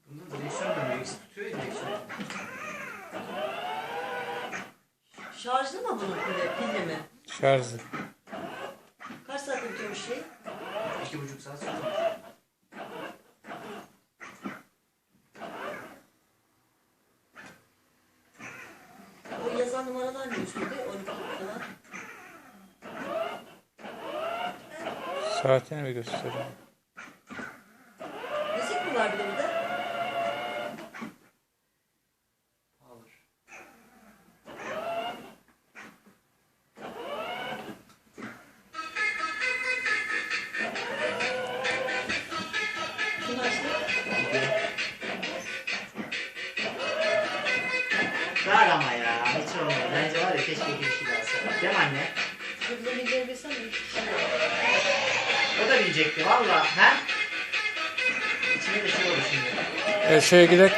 Bunda direksiyon dönüyor. Eksi tutuyor ya direksiyon. Şarjlı mı bunun pilli mi? Şarjı. Kaç saatte bitiyormuş şey? 2,5 saat sonra. O yazan numaralar ne üstünde? 12 falan. Saatini mi gösteriyor? Müzik mi var bir de burada? Alır. Kim açtı? Ver ama ya. Hiç olmadı. Bence var ya keşke bir kişi daha alsa. Değil mi anne? Kızla bildirebilsem bir kişi var. O da bilecekti valla. He? İçine de şey olur şimdi. Şeye gidelim.